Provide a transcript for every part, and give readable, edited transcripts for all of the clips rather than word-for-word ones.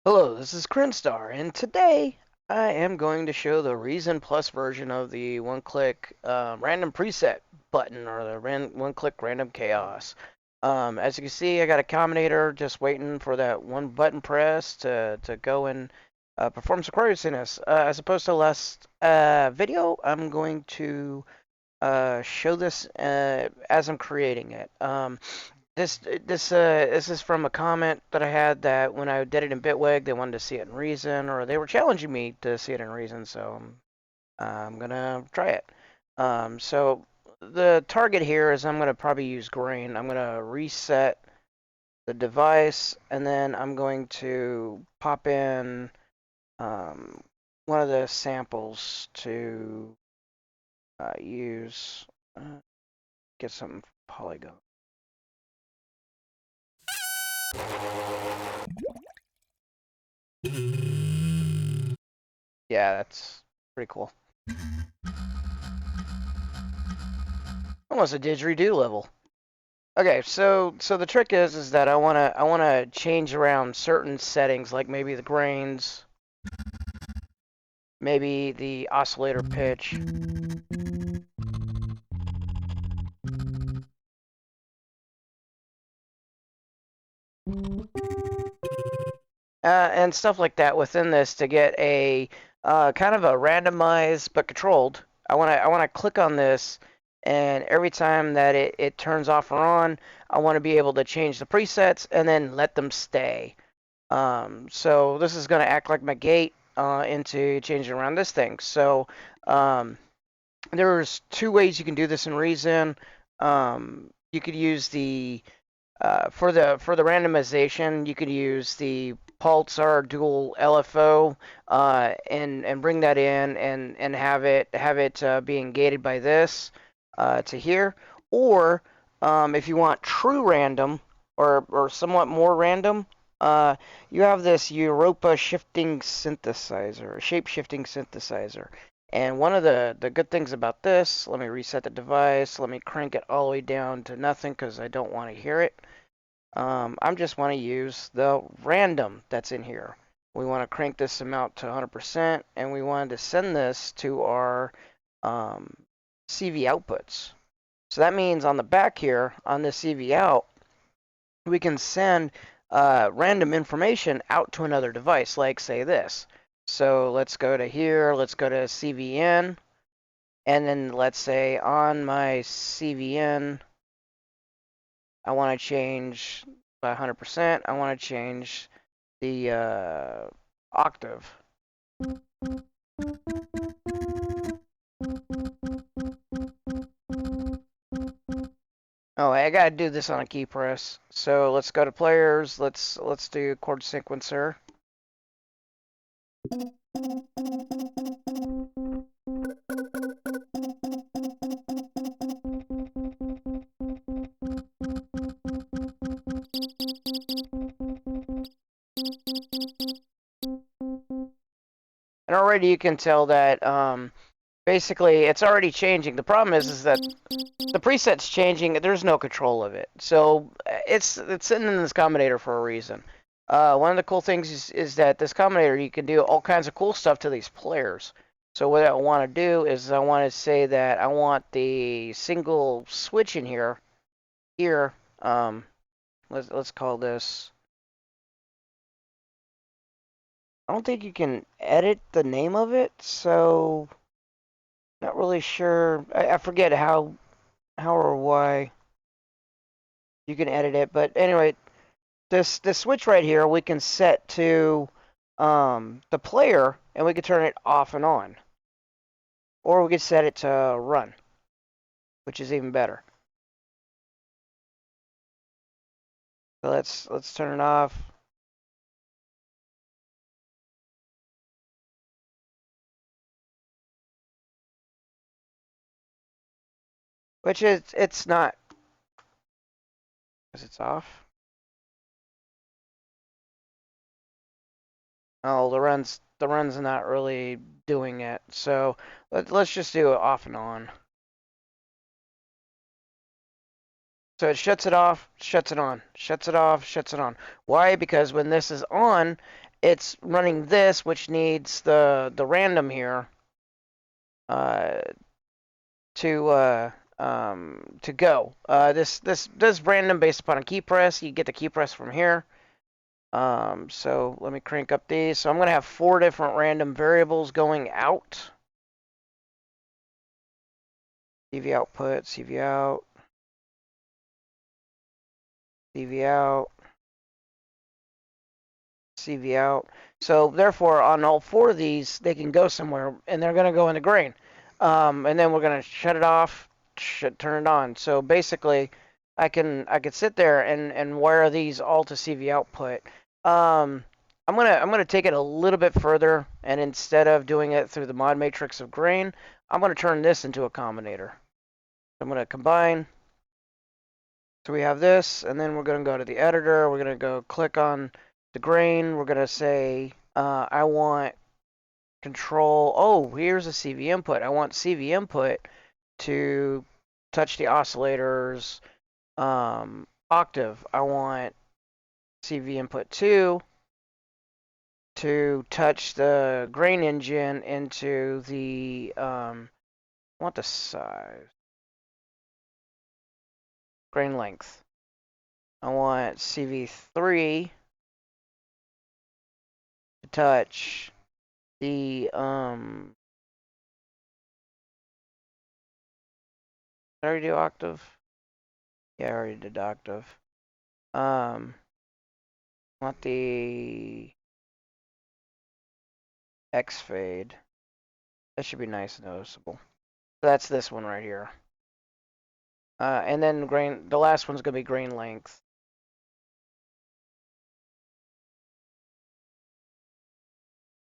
Hello, this is Krinstar, and today I am going to show the Reason Plus version of the one-click random preset button, or the one-click random chaos. As you can see, I got a combinator just waiting for that one button press to go and perform some craziness. As opposed to last video, I'm going to show this as I'm creating it. This is from a comment that I had that when I did it in Bitwig, they wanted to see it in Reason, or they were challenging me to see it in Reason, so I'm gonna try it. So the target here is I'm gonna probably use green. I'm gonna reset the device, and then I'm going to pop in um, one of the samples to use. Get some polygon. Yeah, that's pretty cool. Almost a didgeridoo level. Okay, so the trick is that I wanna change around certain settings, like maybe the grains, maybe the oscillator pitch, and stuff like that within this to get a kind of a randomized but controlled. I wanna click on this, and every time that it turns off or on, I want to be able to change the presets and then let them stay. So this is going to act like my gate into changing around this thing. So um, there's two ways you can do this in Reason. You could use the for the randomization, you could use the Pulsar dual LFO and bring that in and have it being gated by this to here. Or if you want true random or somewhat more random, you have this Europa shifting synthesizer, shape shifting synthesizer. And one of the good things about this, let me reset the device, let me crank it all the way down to nothing because I don't want to hear it. I just want to use the random that's in here. We want to crank this amount to 100%, and we wanted to send this to our um, CV outputs. So that means on the back here, on this CV out, we can send random information out to another device, like say this. So let's go to here, let's go to CVN, and then let's say on my CVN, I want to change by 100%. I want to change the octave. Oh, I gotta do this on a key press. So let's go to players. Let's do chord sequencer. And already you can tell that basically it's already changing. The problem is that the preset's changing. There's no control of it. So it's sitting in this combinator for a reason. One of the cool things is that this combinator, you can do all kinds of cool stuff to these players. So what I want to do is I want to say that I want the single switch in here. Here, let's call this. I don't think you can edit the name of it, so not really sure. I forget how or why you can edit it, but anyway, this switch right here we can set to the player, and we can turn it off and on, or we could set it to run, which is even better. So let's turn it off. Which is it's not because it's off. Oh, the run's not really doing it. So let's just do it off and on. So it shuts it off, shuts it on, shuts it off, shuts it on. Why? Because when this is on, it's running this, which needs the random here uh, to go. This random based upon a key press. You get the key press from here. So let me crank up these. So I'm going to have 4 different random variables going out. CV output, CV out, CV out, CV out. So therefore, on all 4 of these, they can go somewhere, and they're going to go in the grain. And then we're going to shut it off, turn it on. So basically, I could sit there and wire these all to CV output. Um, I'm gonna take it a little bit further, and instead of doing it through the mod matrix of grain, I'm gonna turn this into a combinator. I'm gonna combine. So we have this, and then we're going to go to the editor. We're going to go click on the grain. We're going to say, I want control. Oh, here's a CV input. I want CV input to touch the oscillators octave. I want CV input 2 to touch the grain engine into the, I want the size, grain length. I want CV3 to touch the did I already do octave? Yeah, I already did octave. Want the X fade. That should be nice and noticeable. That's this one right here. And then grain. The last one's gonna be grain length.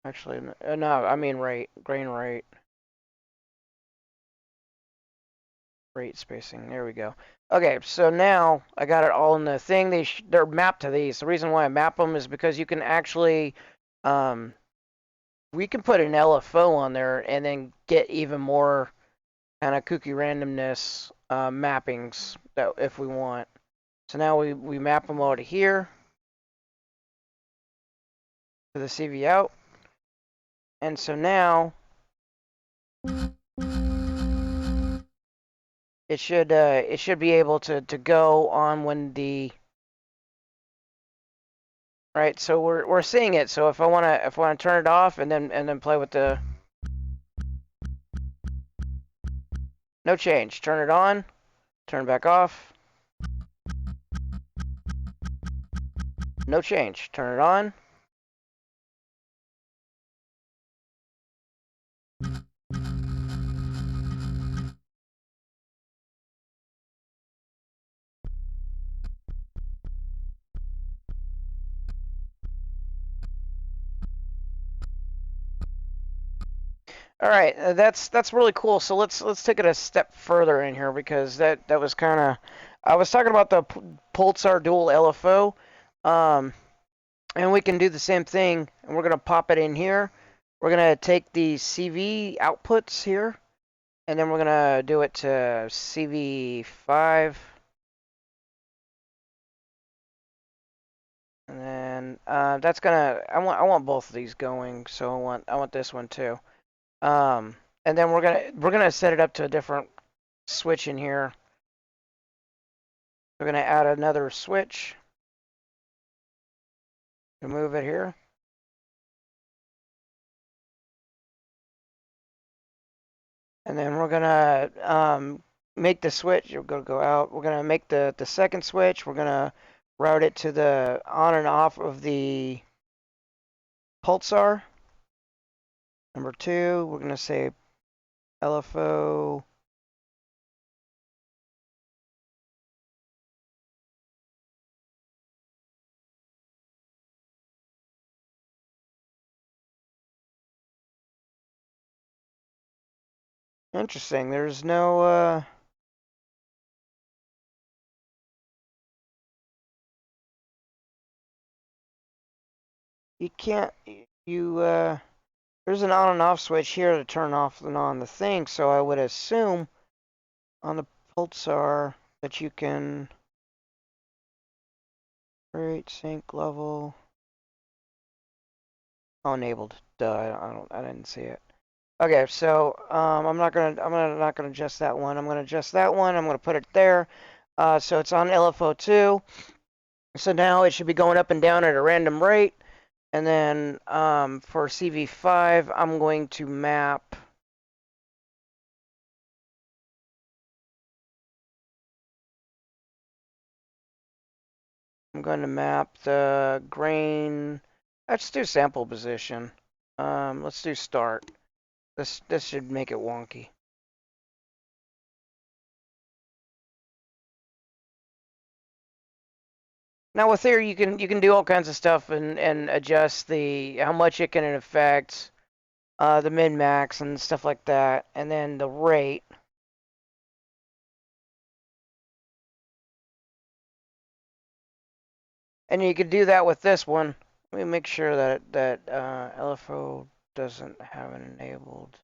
Actually, no, I mean rate. Grain rate. Rate spacing. There we go. Okay, so now I got it all in the thing. They're mapped to these. The reason why I map them is because you can actually, um, we can put an LFO on there and then get even more kind of kooky randomness mappings that if we want. So now we map them all to here to the CV out, and so now it should be able to go on when the right. So we're seeing it. So if I wanna turn it off and then play with the no change, turn it on, turn it back off, no change, turn it on. All right, that's really cool. So let's take it a step further in here because that was kind of I was talking about the Pulsar dual LFO, and we can do the same thing. And we're gonna pop it in here. We're gonna take the CV outputs here, and then we're gonna do it to CV5, and then that's gonna I want both of these going. So I want this one too. Um, and then we're gonna set it up to a different switch in here. We're going to add another switch to move it here. And then we're going to make the switch. We're going to go out. We're going to make the second switch. We're going to route it to the on and off of the pulsar. Number 2, we're going to say LFO. Interesting. There's no you can't you there's an on and off switch here to turn off and on the thing, so I would assume on the pulsar that you can rate sync level. Oh, enabled. Duh, I didn't see it. Okay, so I'm not gonna adjust that one. I'm gonna adjust that one. I'm gonna put it there. So it's on LFO2. So now it should be going up and down at a random rate. And then for CV5, I'm going to map. I'm going to map the grain. Let's do sample position. Let's do start. This should make it wonky. Now with here you can do all kinds of stuff and adjust the how much it can affect the min max and stuff like that, and then the rate. And you could do that with this one. Let me make sure that LFO doesn't have it enabled.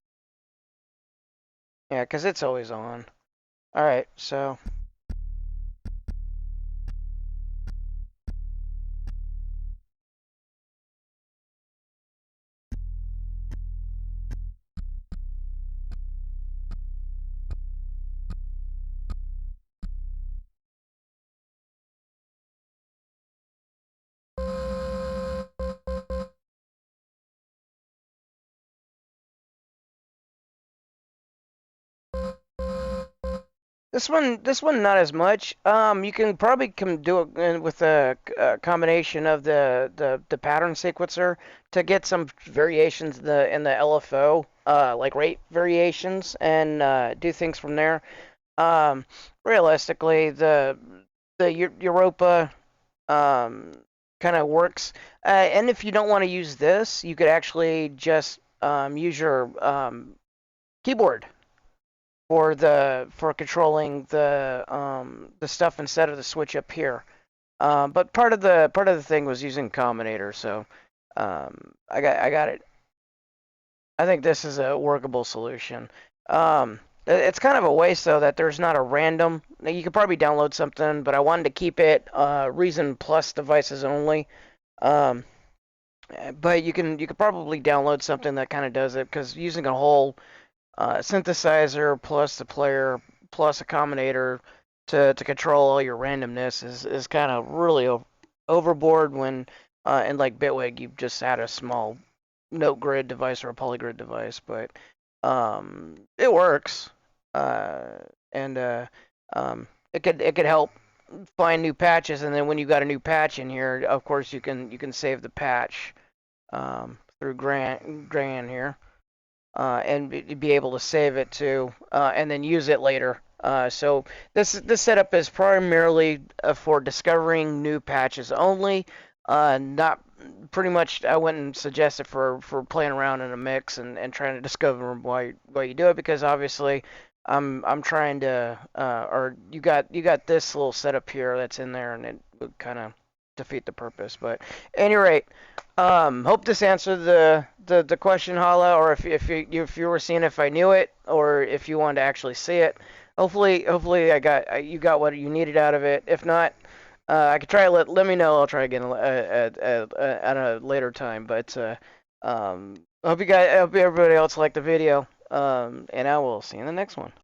Yeah, because it's always on. All right, so this one not as much. You can probably do it with a combination of the pattern sequencer to get some variations in the LFO, like rate variations, and do things from there. Um, Realistically, the Europa um, kind of works. And if you don't want to use this, you could actually just use your keyboard for controlling the stuff instead of the switch up here. But part of the thing was using combinator, so I got it. I think this is a workable solution. It's kind of a waste though that there's not a random. You could probably download something, but I wanted to keep it Reason Plus devices only. Um, but you could probably download something that kind of does it because using a whole synthesizer plus the player plus a combinator to control all your randomness is kind of really overboard when in like Bitwig you just had a small note grid device or a polygrid device, but it works, uh, and it could help find new patches, and then when you got a new patch in here, of course you can save the patch through Gran here and be able to save it too, and then use it later. So this setup is primarily for discovering new patches only. Not pretty much. I wouldn't suggest it for playing around in a mix and trying to discover why you do it because obviously I'm trying to or you got this little setup here that's in there and it would kind of defeat the purpose. But at any rate, hope this answered the question, Hala, or if you were seeing if I knew it, or if you wanted to actually see it. Hopefully you got what you needed out of it. If not, I could try. Let me know. I'll try again at a later time. But I hope everybody else liked the video. And I will see you in the next one.